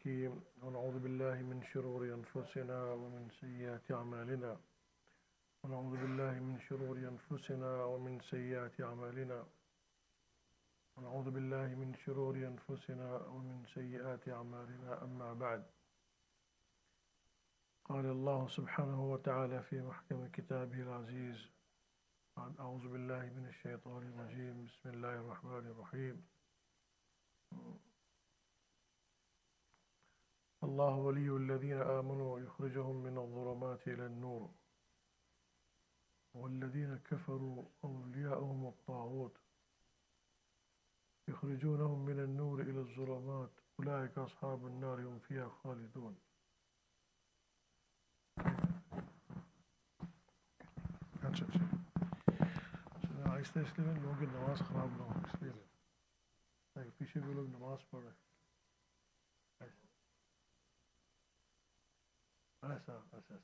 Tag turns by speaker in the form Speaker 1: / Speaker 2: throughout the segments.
Speaker 1: الحكيم ونعوذ بالله من شرور أنفسنا ومن سيئات أعمالنا ونعوذ بالله من شرور أنفسنا ومن سيئات أعمالنا ونعوذ بالله من شرور أنفسنا ومن سيئات أعمالنا أما بعد قال الله سبحانه وتعالى في محكم كتابه العزيز أعوذ بالله من الشيطان الرجيم بسم الله الرحمن الرحيم الله ولي الذين آمنوا يخرجهم من الظلمات إلى النور والذين كفروا أولياؤهم الطاغوت يخرجونهم من النور إلى الظلمات أولئك أصحاب النار هم فيها خالدون. अच्छा अच्छा आहिस्ते इसलिए लोगों की नमाज ख़राब ना हो इसलिए पीछे भी लोग नमाज पढ़ रहे ऐसा ऐसा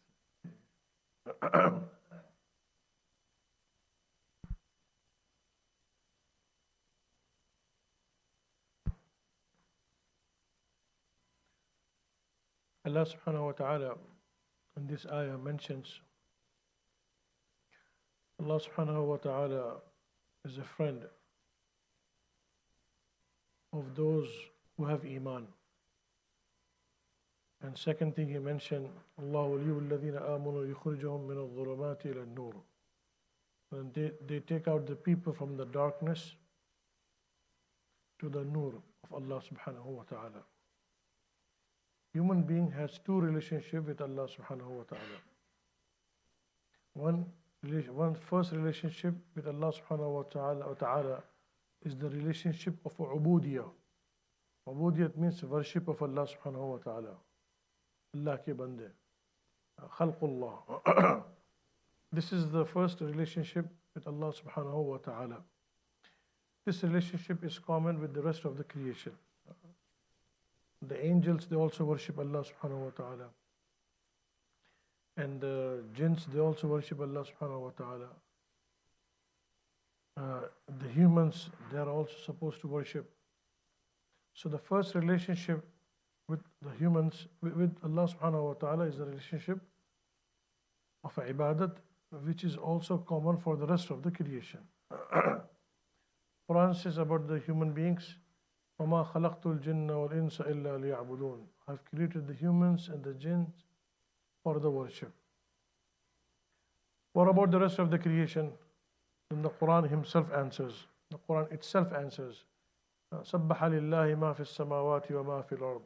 Speaker 1: Allah subhanahu wa ta'ala in this ayah mentions Allah subhanahu wa ta'ala is a friend of those who have Iman. And second thing he mentioned, Allah waliyu alladhina amanu yukhrijuhum min al-dhulumati ila an-nur. And they take out the people from the darkness to the nur of Allah subhanahu wa ta'ala. Human being has two relationships with Allah subhanahu wa ta'ala. One first relationship with Allah subhanahu wa ta'ala is the relationship of ubudiyah. Ubudiyah means worship of Allah subhanahu wa ta'ala. Allah ke bande, khalqullah. This is the first relationship with Allah subhanahu wa ta'ala. This relationship is common with the rest of the creation. The angels, they also worship Allah subhanahu wa ta'ala. And the jinns, they also worship Allah subhanahu wa ta'ala. The humans, they are also supposed to worship. So the first relationship with the humans, with Allah subhanahu wa ta'ala, is the relationship of ibadat, which is also common for the rest of the creation. Quran says about the human beings, وَمَا خَلَقْتُ الْجِنَّ وَالْإِنسَ إِلَّا لِيَعْبُدُونَ. I've created the humans and the jinns for the worship. What about the rest of the creation? Then the Quran himself answers. The Quran itself answers. سَبَّحَ لِلَّهِ مَا فِي السَّمَاوَاتِ وَمَا فِي الْأَرْضِ.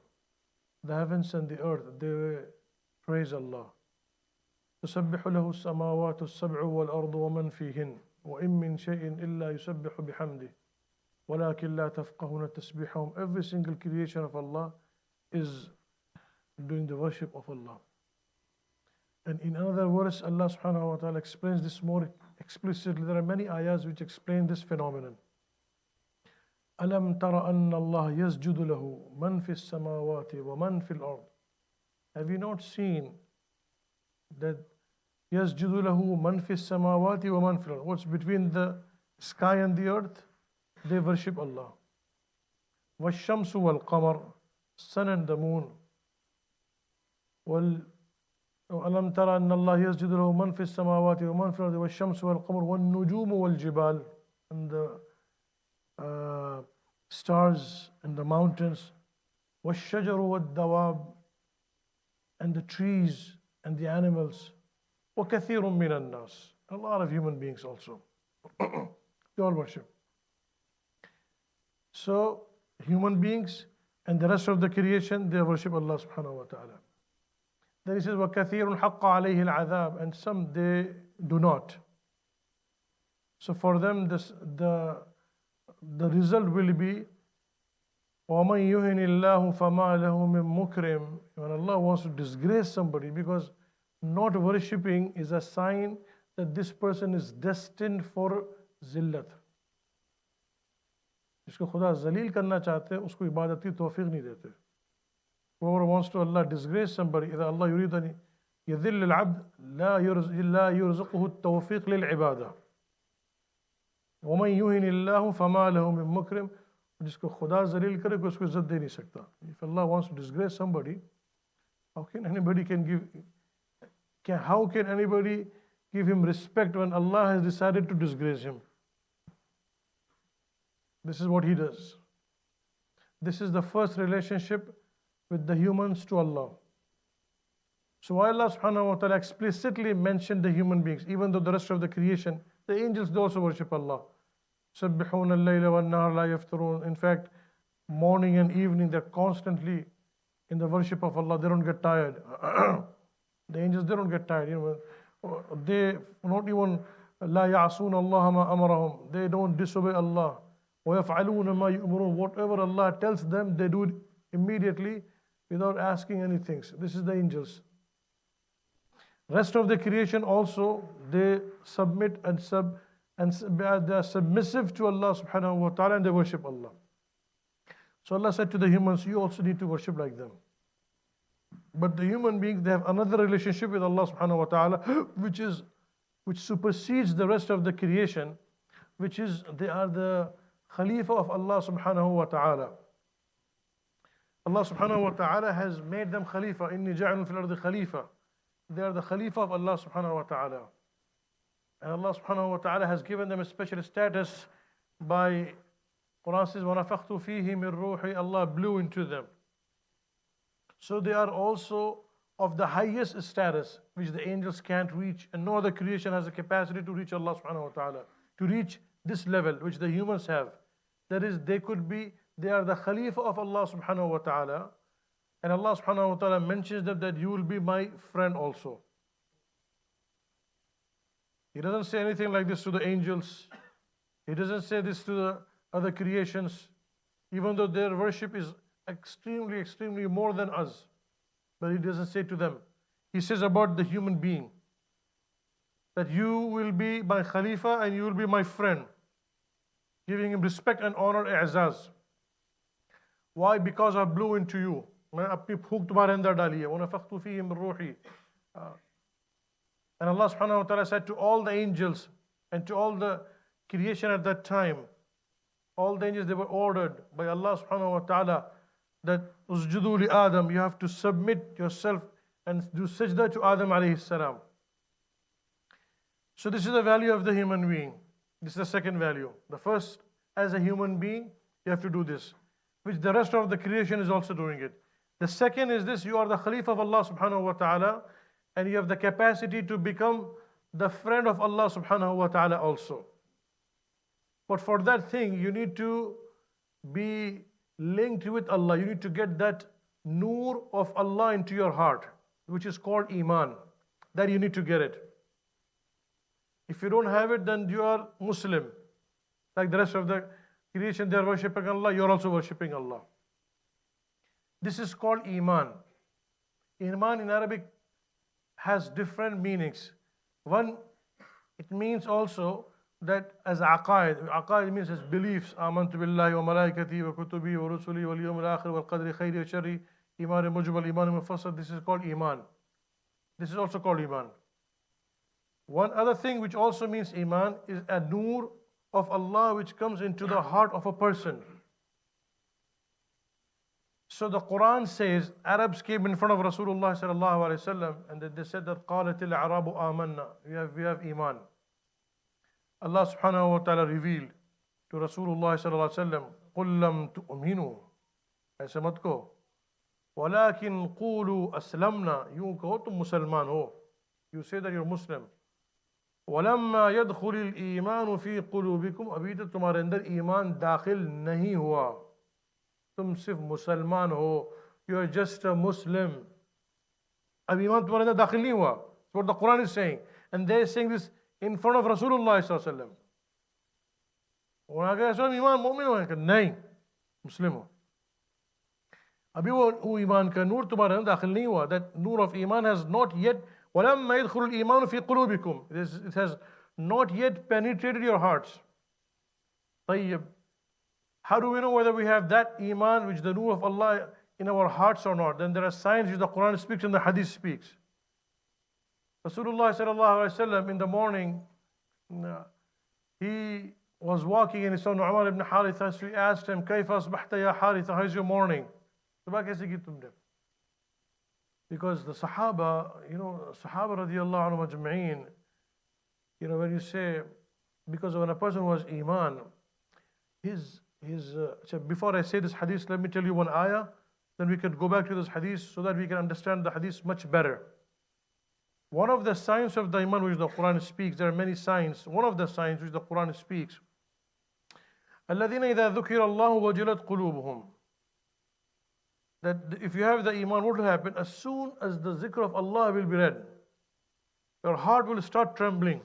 Speaker 1: The heavens and the earth, they praise Allah. تُسَبِّحُ لَهُ السَّمَاوَاتُ السَّبْعُ وَالْأَرْضُ وَمَنْ فِيهِنْ وَإِن مِّن شَيْءٍ إِلَّا يُسَبِّحُ بِحَمْدِهِ وَلَكِنْ لَا تَفْقَهُونَ تَسْبِيحَهُمْ. Every single creation of Allah is doing the worship of Allah. And in another verse, Allah subhanahu wa ta'ala explains this more explicitly. There are many ayahs which explain this phenomenon. أَلَمْ تَرَ أَنَّ اللَّهَ يَسْجُدُ لَهُ مَنْ فِي السَّمَاوَاتِ وَمَنْ فِي الْأَرْضِ. Have you not seen that يَسْجُدُ لَهُ مَنْ فِي السَّمَاوَاتِ وَمَنْ فِي الْأَرْضِ? What's between the sky and the earth? They worship Allah. وَالشَّمْسُ وَالْقَمَرُ. Sun and the moon. أَلَمْ تَرَ أَنَّ اللَّهَ يَسْجُدُ لَهُ مَنْ فِي السَّمَاوَاتِ وَمَنْ فِي الْأَرْضِ وَالشَّمْسُ وَالْقَمَرُ وَالنُّجُومُ وَالْجِبَالُ. And the stars and the mountains. وَالشَّجَرُ وَالدَّوَابُ. And the trees and the animals. وَكَثِيرٌ مِّنَ النَّاسِ. A lot of human beings also. They all worship. So, human beings and the rest of the creation, they worship Allah subhanahu wa ta'ala. Then he says, وَكَثِيرٌ حَقَّ عَلَيْهِ الْعَذَابِ. And some, they do not. So for them, the result will be, وَمَنْ يُهِنِ اللَّهُ فَمَا لَهُ مِن مُكْرِمٍ. When Allah wants to disgrace somebody, because not worshipping is a sign that this person is destined for zillat. जिसको खुदा जलील करना चाहते हैं उसको इबादत की तौफीक नहीं देते. Whoever wants to Allah disgrace somebody, إذا الله يريد أن يذل العبد لا يرزقه التوفيق للعبادة. ومن يهن الله فما له من مكرم जिसको खुदा जलील करे कोई उसको इज्जत दे नहीं सकता. If Allah wants to disgrace somebody, how can anybody give him respect when Allah has decided to disgrace him? This is what He does. This is the first relationship with the humans to Allah. So why Allah subhanahu wa ta'ala explicitly mentioned the human beings, even though the rest of the creation, the angels, they also worship Allah. سَبِّحُونَ اللَّيْلَ وَالنَّهَارَ لَا يَفْتُرُونَ. In fact, morning and evening, they're constantly in the worship of Allah. They don't get tired. The angels, they don't get tired. They not even لَا يَعْصُونَ اللَّهَ مَا أَمَرَهُم. They don't disobey Allah. وَيَفْعَلُونَ مَا يُؤْمَرُونَ. Whatever Allah tells them, they do it immediately without asking anything. This is the angels. Rest of the creation also, they submit and they are submissive to Allah subhanahu wa ta'ala, and they worship Allah. So Allah said to the humans, you also need to worship like them. But the human beings, they have another relationship with Allah subhanahu wa ta'ala, which supersedes the rest of the creation, which is they are the Khalifa of Allah subhanahu wa ta'ala. Allah subhanahu wa ta'ala has made them Khalifa. Inni ja'alun fil ardi Khalifa. They are the Khalifa of Allah subhanahu wa ta'ala. And Allah subhanahu wa ta'ala has given them a special status by, Quran says, وَنَفَخْتُ فِيهِ مِن رُوحِي. Allah blew into them. So they are also of the highest status, which the angels can't reach, and no other creation has the capacity to reach Allah subhanahu wa ta'ala, to reach this level which the humans have. That is, they are the Khalifa of Allah subhanahu wa ta'ala. And Allah subhanahu wa ta'ala mentions that you will be my friend also. He doesn't say anything like this to the angels. He doesn't say this to the other creations, even though their worship is extremely, extremely more than us. But He doesn't say to them. He says about the human being that you will be my Khalifa and you will be my friend, giving him respect and honor, i'zaz. Why? Because I blew into you. And Allah subhanahu wa ta'ala said to all the angels and to all the creation at that time, all the angels, they were ordered by Allah subhanahu wa ta'ala that usjudu li Adam, you have to submit yourself and do sajda to Adam alayhi salam. So this is the value of the human being. This is the second value. The first, as a human being, you have to do this, which the rest of the creation is also doing it. The second is this, you are the Khalifa of Allah subhanahu wa ta'ala, and you have the capacity to become the friend of Allah subhanahu wa ta'ala also. But for that thing, you need to be linked with Allah. You need to get that nur of Allah into your heart, which is called Iman. That you need to get it. If you don't have it, then you are Muslim. Like the rest of the creation, they are worshipping Allah, you are also worshipping Allah. This is called Iman. Iman in Arabic has different meanings. One, it means also that as aqaid. Aqaid means as beliefs. Amantu billahi wa malaikati wa kutubi wa rusuli wal yawmil akhir wal qadri khayri wa sharri. Iman mujmal, iman mufassal. This is called Iman. This is also called Iman. One other thing which also means Iman is a nur of Allah which comes into the heart of a person. So the Quran says, Arabs came in front of Rasulullah sallallahu alaihi wasallam and they said that قالت الأعراب آمنا, we have Iman. Allah subhanahu wa ta'ala revealed to Rasulullah sallallahu alaihi wasallam, قل لم تؤمنوا, ऐसे मत कहो, ولكن قولوا أسلمنا, यूं कहो तुम मुसलमान हो, you say that you're Muslim. ولما يدخل الإيمان في قلوبكم, अभी तक तुम्हारे अंदर ईमान दाखिल नहीं हुआ, तुम सिर्फ मुसलमान हो, you are just a Muslim. अब ईमान तुम्हारे अंदर दाखिल नहीं हुआ. That's what the Quran is saying. And they are saying this in front of Rasulullah sallallahu alaihi wasallam. उन्होंने कहा ईमान मोमिन हो, नहीं, मुस्लिम हो. अभी वो ईमान का नूर तुम्हारे अंदर दाखिल नहीं हुआ. That nur of iman has not yet, ولما يدخل الإيمان في قلوبكم, it has not yet penetrated your hearts. طيب, how do we know whether we have that iman, which the nur of Allah in our hearts or not? Then there are signs which the Quran speaks and the Hadith speaks. Rasulullah sallallahu alaihi wasallam in the morning, he was walking and he saw Nu'man ibn Haritha, so he asked him, Kayfa asbahta ya Haritha, how's your morning? Subah kaise ki tumne? Because the Sahaba, Sahaba radiallahu anhu majma'een, when you say, because when a person who has Iman, before I say this hadith, let me tell you one ayah, then we can go back to this hadith so that we can understand the hadith much better. One of the signs of the Iman which the Quran speaks, there are many signs, one of the signs which the Quran speaks, الَّذِينَ إِذَا ذُكِرَ اللَّهُ وَجِلَتْ قُلُوبُهُم. That if you have the Iman, what will happen? As soon as the zikr of Allah will be read, your heart will start trembling.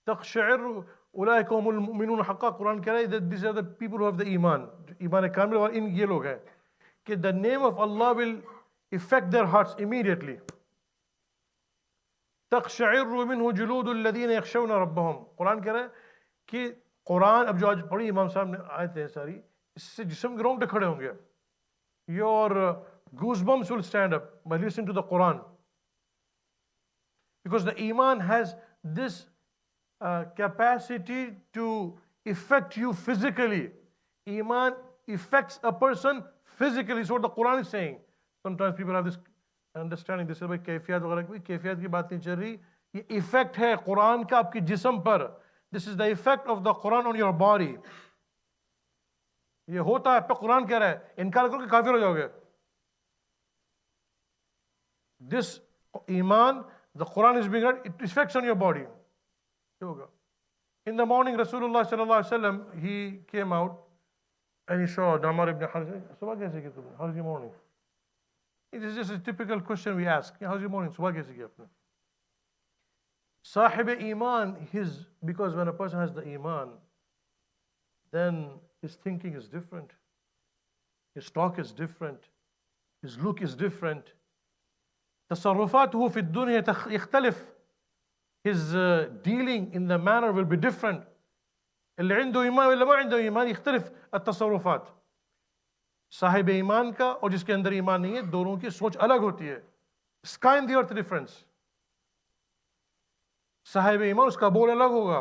Speaker 1: تَقْشَعِرُ أُولَٰئِكَ هُمُ الْمُؤْمِنُونَ حَقًّا. Quran says that these are the people who have the Iman. Iman kamil aur in ye log hai. That the name of Allah will affect their hearts immediately. تَقْشَعِرُ مِنْهُ جُلُودُ الَّذِينَ يَخْشَوْنَ رَبَّهُم. Quran कह रहा है कि कुरान अब जो आज पढ़ी इमाम साहब ने आयतें हैं सारी, इससे जिस्म के रोंगटे खड़े होंगे. Your goosebumps will stand up by listening to the Quran. Because the Iman has this capacity to affect you physically. Iman affects a person physically. Is what the Quran is saying. Sometimes people have this understanding. This is भाई कैफियत वगैरह की कैफियत की बात नहीं चल रही. ये effect है कुरान का आपके जिस्म पर. This is the effect of the Quran on your body. ये होता है पे कुरान कह रहा है इनकार करो कि काफिर हो जाओगे. This Iman, the Quran is being read, it affects on your body. In the morning, Rasulullah sallallahu alaihi wasallam, he came out and he saw Damar ibn Haritha. Subah kaise ki tumne? How's your morning? It is just a typical question we ask. How's your morning? Subah kaise ki apne? Sahib Iman, because when a person has the Iman, then his thinking is different. His talk is different. His look is different. تصرفاته في الدنيا يختلف. His dealing in the manner will be different. اللي عنده إيمان واللي ما عنده إيمان يختلف التصرفات. Sahib ईमान का और जिसके अंदर ईमान नहीं है, दोनों की सोच अलग होती है. Sky and the earth difference. Sahib ईमान उसका बोल अलग होगा,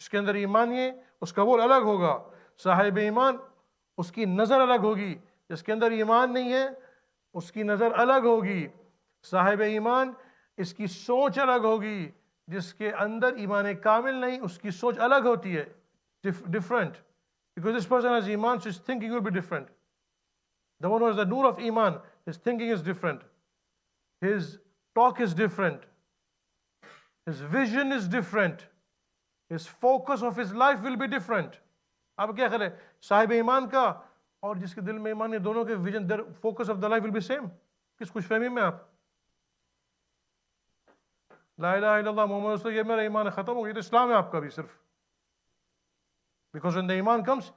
Speaker 1: जिसके अंदर ईमान है उसका बोल अलग होगा. साहिब ईमान उसकी नज़र अलग होगी, जिसके अंदर ईमान नहीं है उसकी नज़र अलग होगी. साहिब ईमान इसकी सोच अलग होगी, जिसके अंदर ईमान कामिल नहीं उसकी सोच अलग होती है. Different. Because this person has iman, so his thinking will be different. The one who has the nur of iman, his thinking is different. His talk is different. His vision is different. His focus of his life will be different. आप क्या करें? साहिब ईमान का और जिसके दिल में ईमान है, दोनों के vision, their focus of the life will be same. किस खुश फहमी में आप? ला इलाहा इल्लल्लाह मोहम्मद रसूलुल्लाह, ये मेरा ईमान है, खत्म हो गया, तो इस्लाम है आपका भी सिर्फ. Because when the iman comes,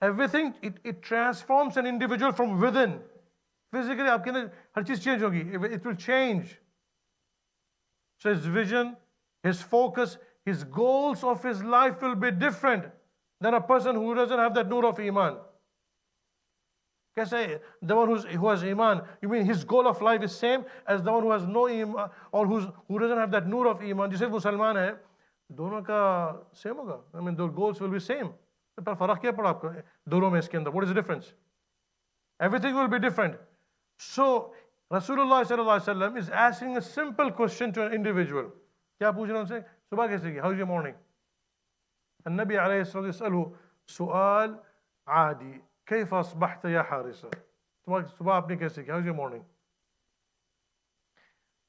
Speaker 1: everything, it transforms an individual from within. Physically, आपके अंदर हर चीज change होगी. It will change. So his vision, his focus, his goals of his life will be different than a person who doesn't have that nur of iman. कैसे? The one who has iman, you mean his goal of life is same as the one who has no iman or who doesn't have that nur of iman. जिसे वो सलमान है, दोनों का same होगा. I mean, the goals will be same. पर फर्क क्या पड़ा आपको दोनों में इसके अंदर? What is the difference? Everything will be different. So Rasulullah sallallahu alaihi wasallam is asking a simple question to an individual. क्या पूछ रहे हैं उनसे? सुबह कैसे की? How's your morning? النبي عليه الصلاة والسلام يسأله سؤال عادي. كيف أصبحت يا حارثة? सुबह आपने कैसे की? How's your morning?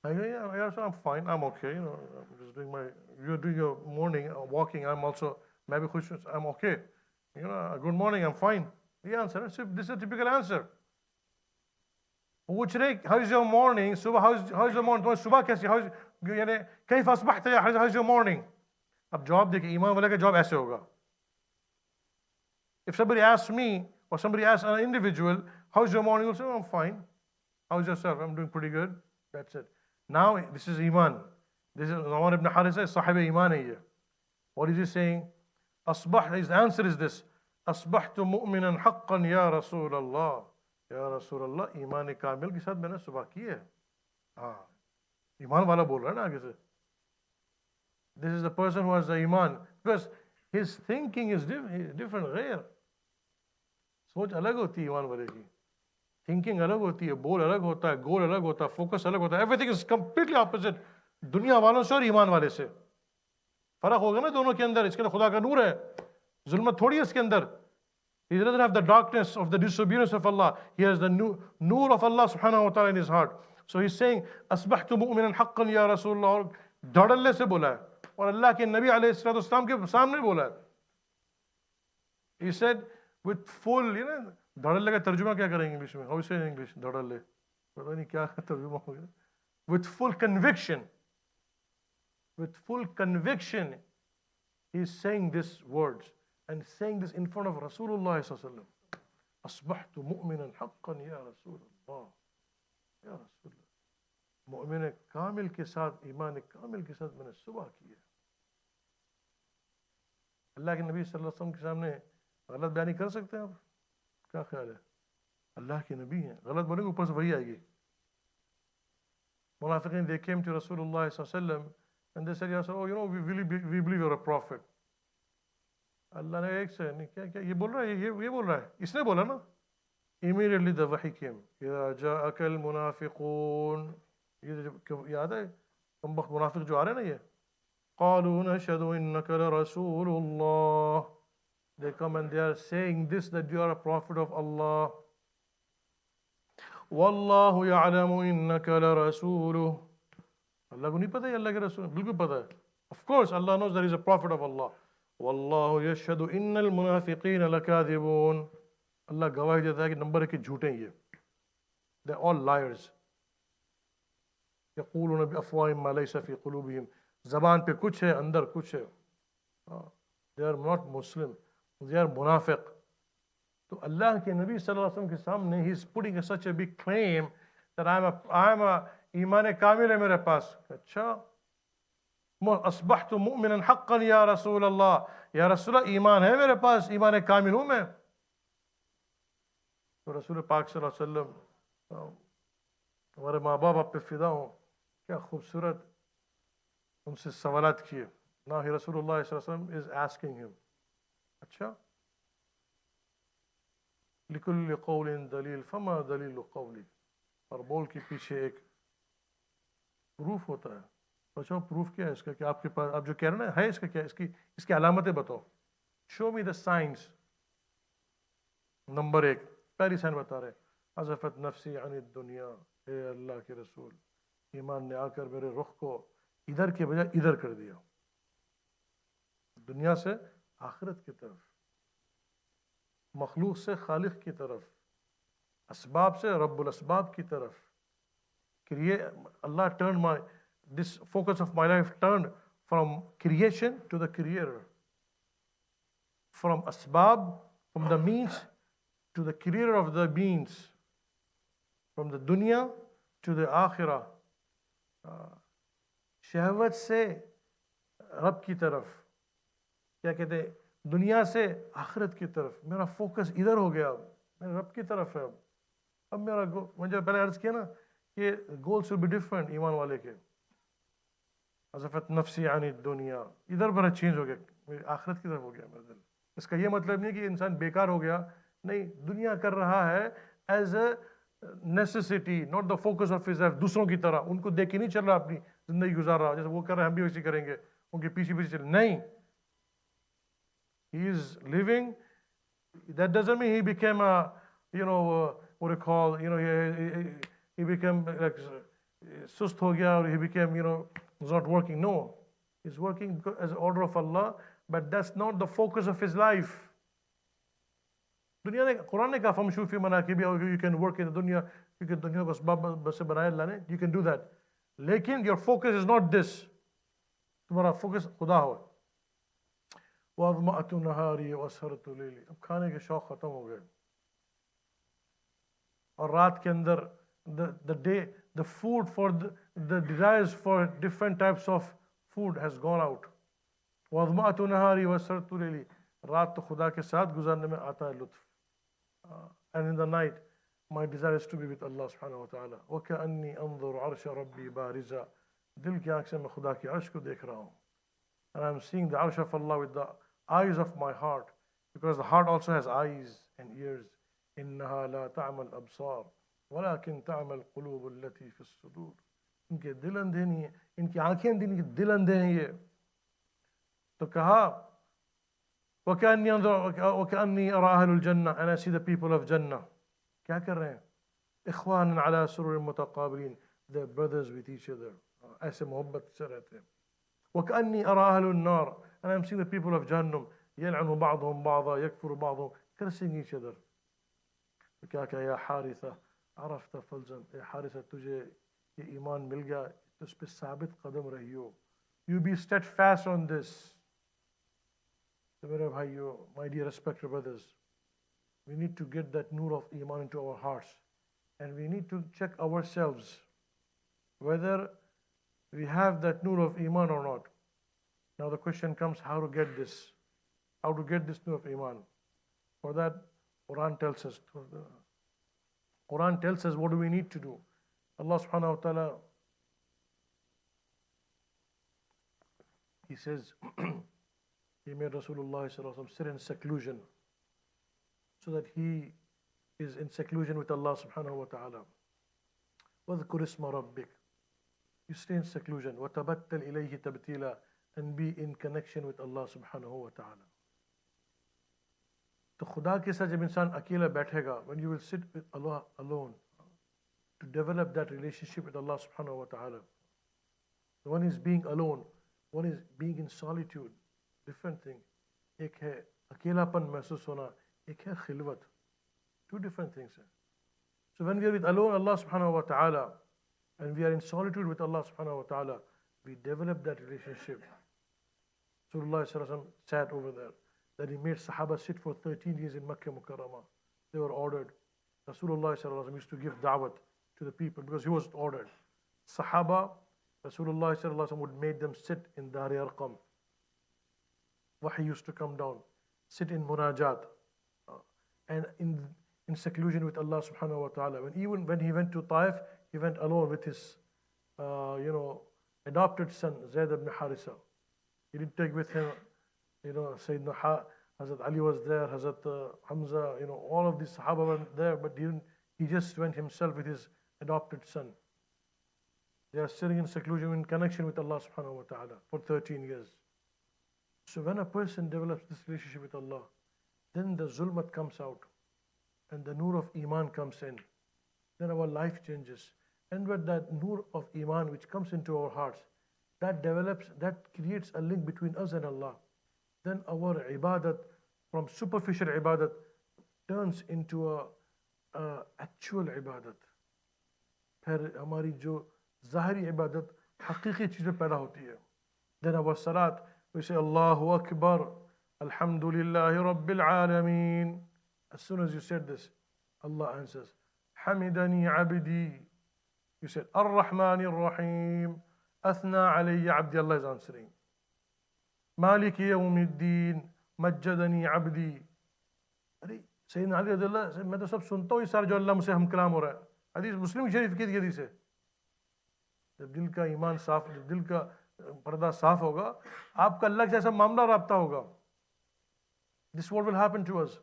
Speaker 1: I go, yeah, I'm fine, I'm okay. I'm just doing you're doing your morning walking. I'm also maybe I'm okay. Good morning, I'm fine. The answer. This is a typical answer. पूछ रहे, how's your morning? सुबह how's your morning? तुम्हारी सुबह कैसी? यानी كيف أصبحت يا حارثة? How's your morning? अब जवाब देखिए, ईमान वाले का जवाब ऐसे होगा. If somebody asks me or somebody asks an individual, how's your morning? You'll say, I'm fine. How's yourself? I'm doing pretty good. That's it. Now, this is Iman. This is Nu'man ibn Haritha, Sahib Iman hai. What is he saying? His answer is this. أصبحت مؤمنا حقا يا رسول الله. يا رسول الله, ईमान कामिल के साथ मैंने सुबह की है. हाँ, ईमान वाला बोल रहा है ना आगे से. This is the person who has the iman. Because His thinking is different. غيर सोच अलग होती है ईमान वाले की, थिंकिंग अलग होती है, बोल अलग होता है, गोल अलग होता है, फोकस अलग होता है. एवरीथिंग इज कंप्लीटली ऑपोजिट दुनिया वालों से और ईमान वाले से. फर्क होगा ना दोनों के अंदर. इसके अंदर खुदा का नूर है, जुल्मत थोड़ी है इसके अंदर. He doesn't have the darkness of the disobedience of Allah. He has the noor of Allah subhanahu wa ta'ala in his heart. So he's saying, asbahtu mu'minan haqqan ya Rasulullah. और धड़ल्ले से बोला है और अल्लाह के नबी अलैहिस्सलाम के सामने बोला है. He said with full, धड़ल्ले का तर्जुमा क्या करेंगे इंग्लिश में? How you say in English? धड़ल्ले पता नहीं क्या तर्जुमा हो गया. With full conviction, he's saying these words and saying this in front of Rasulullah sallallahu alaihi wasallam. Asbahtu mu'minan haqqan ya Rasulullah. Ya Rasulullah. Mumin कामिल के साथ, ईमान कामिल के साथ मैंने सुबह की है. अल्लाह के नबी सल्लल्लाहु अलैहि वसल्लम के सामने गलत बयानी कर सकते हैं आप? क्या ख्याल है? अल्लाह के नबी हैं, गलत बोलेंगे ऊपर से वही आएगी. मुनाफिकीन they came to Rasulullah sallallahu alaihi wasallam and they said, Ya Rasulullah, we believe you're a prophet. अल्लाह ने एक से नहीं क्या ये बोल रहा है, ये बोल रहा है, इसने बोला ना. Immediately the wahy came. إذا جاءك المنافقون. ये याद है कमबख्त मुनाफिक जो आ रहे हैं ना ये. قالوا نشهد إنك لرسول الله. They come and they are saying this, that you are a prophet of Allah. والله يعلم إنك لرسوله. अल्लाह को नहीं पता है अल्लाह के रसूल? बिल्कुल पता है. Of course Allah knows that he is a prophet of Allah. والله يشهد إن المنافقين لكاذبون. अल्लाह गवाही देता है कि नंबर 1 के झूठे हैं ये. They are all liars. यक़ूलून बिअफ़वाहिहिम मा लैसा फ़ी क़ुलूबिहिम. ज़बान पे कुछ है, अंदर कुछ है. They are not Muslim. They are मुनाफिक. तो अल्लाह के नबी सल्लल्लाहु अलैहि वसल्लम के सामने he is putting such a big claim that I am a ईमान कामिल है मेरे पास. अच्छा, अस्बहतु मुमिनन हक़्क़न या रसूल अल्लाह. या रसूल अल्लाह ईमान है मेरे पास, ईमान कामिल हूँ मैं. तो रसूल पाक सल्लल्लाहु अलैहि वसल्लम, हमारे माँ बाप आप पे फिदा हों, क्या खूबसूरत उनसे सवालात किए. Now Rasulullah sallallahu alaihi wasallam is asking him, अच्छा, लिकुल्लि क़ौलिन दलील फमा दलीलु क़ौली. और बोल के पीछे एक प्रूफ होता है. अच्छा, प्रूफ क्या है इसका? कि आपके पास आप जो कह रहे हैं ना है, इसका क्या, इसकी अलामतें बताओ. Show me the science. Number 1 पहली साइन बता रहे, अज़फ़त नफ्सी अन दुनिया. हे अल्लाह के रसूल, ईमान ने आकर मेरे रुख को इधर के बजाय इधर कर दिया. दुनिया से आखिरत की तरफ, मखलूक से खालिक की तरफ, असबाब से रब्बुल असबाब की तरफ. Allah turned this focus of my life turned from creation to the creator, from asbab, from the means to the creator of the means, from the dunya to the akhirah. शहवत से रब की तरफ, क्या कहते हैं, दुनिया से आखिरत की तरफ. मेरा फोकस इधर हो गया, मेरे रब की तरफ है. अब मेरा मुझे पहले अर्ज किया ना कि गोल्स विल बी डिफरेंट ईमान वाले के. अज़फ़त नफ्सी आनी दुनिया, इधर मेरा चेंज हो गया, मेरी आखिरत की तरफ हो गया मेरा दिल. इसका ये मतलब नहीं कि इंसान बेकार हो गया, नहीं, दुनिया कर रहा है as a necessity, not the focus of his life. दूसरों की तरह उनको देख के नहीं चल रहा, अपनी जिंदगी गुजार रहा जैसे वो कर रहे हैं हम भी वैसे करेंगे, उनके पीछे पीछे चल. नहीं, he is living. That doesn't mean he became a, what do you call, he became like sust ho gaya, or he became, was not working. No, he's working as an order of Allah, but that's not the focus of his life. दुनिया ने, कुरान ने कहा फमशू फी मनाकिबिहा, you can work in the dunya, क्योंकि दुनिया को असबाब से बनाया अल्लाह ने, you can do that. लेकिन your focus is not this. तुम्हारा फोकस खुदा हो. वज़मअतु नहारी वअसहरतु लैली. अब खाने के शौक खत्म हो गए और रात के अंदर the food for the desires for different types of food has gone out. वज़मअतु नहारी वअसहरतु लैली. रात तो खुदा के साथ गुजारने में आता है लुत्फ. And in the night my desire is to be with Allah subhanahu wa ta'ala. وَكَأَنِّي أَنظُرُ عَرْشَ رَبِّي بَارِزًا. दिल की आँख से मैं खुदा की अर्श को देख रहा हूँ. And I'm seeing the arsh of Allah with the eyes of my heart, because the heart also has eyes and ears. إنها لا تعمى الأبصار ولكن تعمى القلوب التي في الصدور. इनके दिल अंधे नहीं है, इनकी आंखें अंधी नहीं, दिल अंधे हैं ये. तो कहा وكأني أرى أهل الجنة, and I see the people of Jannah. क्या कर रहे हैं? إخوان على سرر متقابلين, they're brothers with each other. ऐसे मोहब्बत से रहते हैं. وكأني أرى أهل النار, and I'm seeing the people of Jahannam. يلعن بعضهم بعضا يكفر بعضهم, cursing each other. क्या क्या या हारिसा عرفت فلزم, या हारिसा तुझे ये ईमान मिल गया तो उस पे साबित कदम रहियो. You be steadfast on this. So मेरे भाइयों, my dear respected brothers, we need to get that nur of iman into our hearts, and we need to check ourselves whether we have that nur of iman or not. Now the question comes, how to get this? How to get this nur of iman? For that, Quran tells us. Quran tells us what do we need to do. Allah subhanahu wa ta'ala, He says, He made Rasulullah sallallahu alaihi wasallam sit in seclusion, so that he is in seclusion with Allah subhanahu wa ta'ala. وَذْكُرِ اسْمَ رَبِّكَ, you stay in seclusion. وَتَبَتَّلْ إِلَيْهِ تَبْتِيلًا, and be in connection with Allah subhanahu wa ta'ala. तो खुदा के साथ जब इंसान अकेला बैठेगा, when you will sit with Allah alone, to develop that relationship with Allah subhanahu wa ta'ala. One is being alone, one is being in solitude. Different thing. एक है अकेलापन महसूस होना, एक है Khilwat. Two different things. So when we are with alone Allah subhanahu wa ta'ala, and we are in solitude with Allah subhanahu wa ta'ala, we develop that relationship. Rasulullah sallallahu alaihi wasallam sat over there, that he made Sahaba sit for 13 years in Makkah Mukarramah. They were ordered. Rasulullah sallallahu alaihi wasallam used to give da'wat to the people because he was ordered. Sahaba, Rasulullah sallallahu alaihi wasallam would make them sit in Dar-e Arqam. Wahi used to come down, sit in munajat, and in seclusion with Allah subhanahu wa ta'ala. Even when he went to Taif, he went alone with his adopted son Zayd ibn Harisa. He didn't take with him, Sayyidina Hazrat Ali was there, Hazrat Hamzah, all of these Sahaba were there, but he just went himself with his adopted son. They are sitting in seclusion in connection with Allah subhanahu wa ta'ala for 13 years. So when a person develops this relationship with Allah, then the zulmat comes out and the nur of iman comes in. Then our life changes. And with that nur of iman which comes into our hearts, that develops, that creates a link between us and Allah. Then our ibadat from superficial ibadat turns into a actual ibadat. फिर हमारी जो ज़ाहिरी इबादत हकीकी चीज़ें पैदा होती है. Then our salat, we say Allahu Akbar, Alhamdulillahi Rabbil Alameen. As soon as you said this, Allah answers, Hamidani Abdi. You said Ar-Rahmani Ar-Rahim, Athna Alayya Abdi. Allah is answering. Maliki Yawmiddin, Majjadani Abdi. अरे सैयदना अली रज़ी अल्लाह से मैं तो सब सुनता हूँ ये सारा जो अल्लाह मुझसे हम कलाम हो रहा है. हदीस मुस्लिम शरीफ की हदीस है. जब दिल का ईमान साफ, जब दिल का पर्दा साफ होगा, आपका अल्लाह के साथ मामला राब्ता होगा. This what will happen to us.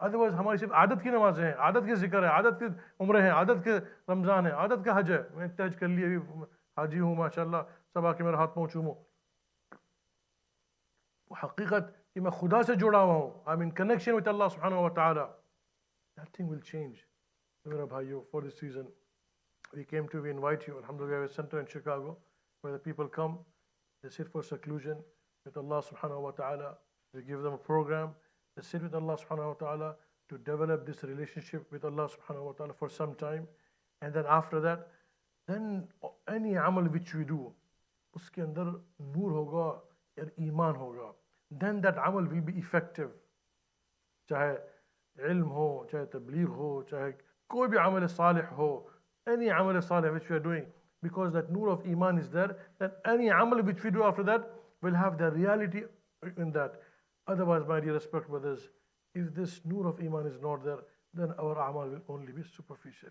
Speaker 1: Otherwise हमारी सिर्फ आदत की नमाजें हैं, आदत के जिक्र है, आदत के उम्रे हैं, आदत के रमजान है, आदत का हज है. मैं एक हज कर लिया, अभी हाजी हूँ माशाल्लाह, सब आके मेरा हाथ पाँव चूमो. वो हकीकत कि मैं खुदा से जुड़ा हुआ हूँ, I'm in connection with Allah subhanahu wa ta'ala. That thing will change. मेरा भाइयों, for this reason we invite you. Alhamdulillah, we have a center in Chicago where the people come, they sit for seclusion with Allah subhanahu wa ta'ala. We give them a program. They sit with Allah subhanahu wa ta'ala to develop this relationship with Allah subhanahu wa ta'ala for some time. And then after that, then any amal which we do, uske andar noor hoga, iman hoga. Then that amal will be effective. चाहे ilm हो, चाहे tabligh हो, चाहे कोई भी amal salih हो, any amal salih which we are doing, because that nur of iman is there, then any amal which we do after that will have the reality in that. Otherwise, my dear respected brothers, if this nur of iman is not there, then our amal will only be superficial.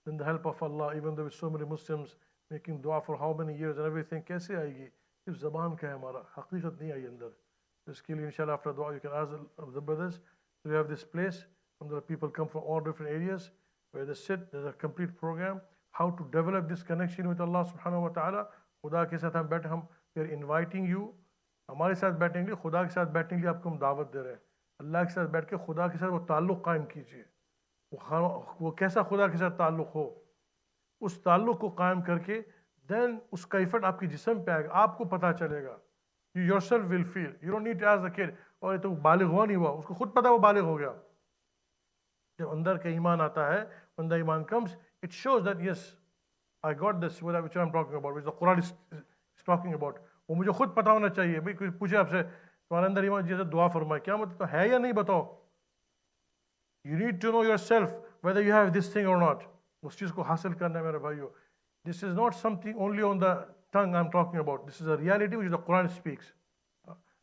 Speaker 1: Then the help of Allah, even though with so many Muslims making dua for how many years and everything, कैसे आएगी? If ज़बान का है हमारा, हकीकत नहीं आई अंदर. Basically, inshallah, after dua, you can ask the brothers. We have this place, and people come from all different areas where they sit. There's a complete program how to develop this connection with Allah subhanahu wa ta'ala. खुदा के साथ हम बैठे, हम we are inviting you. हमारे साथ बैठने के लिए, खुदा के साथ बैठने के लिए आपको हम दावत दे रहे हैं. अल्लाह के साथ बैठ के खुदा के साथ वो ताल्लुक़ कायम कीजिए. वो कैसा खुदा के साथ ताल्लुक़ हो, उस ताल्लुक़ को कायम करके देन उसका इफेक्ट आपके जिस्म पे आएगा, आपको पता चलेगा. You yourself will feel. You don't need to ask the kid, और ये तो बालिग हुआ नहीं हुआ, उसको खुद पता वो बालिग हो गया. जब अंदर का ईमान आता है, when the iman comes, it shows that yes, I got this, which I'm talking about, which the Quran is talking about. वो मुझे खुद पता होना चाहिए. भाई कोई पूछे आपसे तुम्हारे अंदर ईमान, जैसे दुआ फरमाए, क्या मतलब तो है या नहीं बताओ. You need to know yourself whether you have this thing or not. उस चीज़ को हासिल करना है मेरे भाइयों. This is not something only on the tongue I'm talking about. This is a reality which the Quran speaks.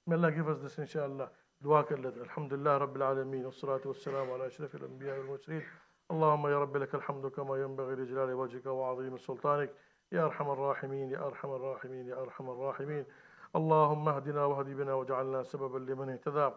Speaker 1: May Allah give us this, inshallah. Dua kar lete. Alhamdulillah Rabbil Alameen. Wassalatu wassalamu ala ashrafil anbiya wal mursalin. Allahumma ya Rabbi lakal hamdu kama yanbaghi li jalali wajhika wa azimi sultanik. Ya arhamar rahimin, ya arhamar rahimin, ya arhamar rahimin. Allahumma hdina wa hdi bina waj'alna sababan liman ihtada.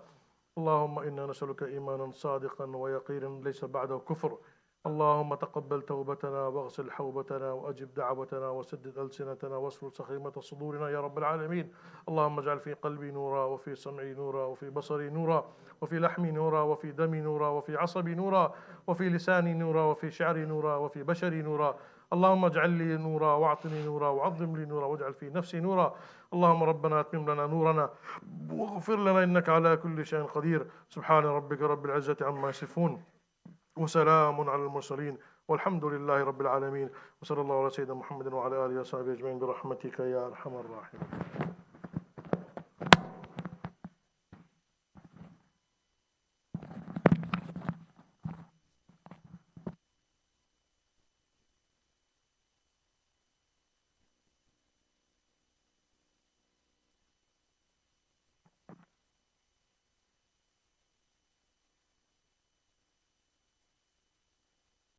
Speaker 1: اللهم إنا نسألك إيمانا صادقا ويقينا ليس بعده كفر. اللهم تقبل توبتنا واغسل حوبتنا وأجب دعوتنا وسدد ألسنتنا واسلل سخيمة صدورنا يا رب العالمين. اللهم اجعل في قلبي نورا وفي سمعي نورا وفي بصري نورا وفي لحمي نورا وفي دمي نورا وفي عصبي نورا وفي لساني نورا وفي شعري نورا وفي بشري نورا. اللهم اجعل لي نورا واعطني نورا وعظم لي نورا واجعل في نفسي نورا. اللهم ربنا اتمم لنا نورنا واغفر لنا انك على كل شيء قدير. سبحان ربك رب العزة عما يصفون وسلام على المرسلين والحمد لله رب العالمين. وصلى الله على سيدنا محمد وعلى اله وصحبه اجمعين برحمتك يا ارحم الراحمين.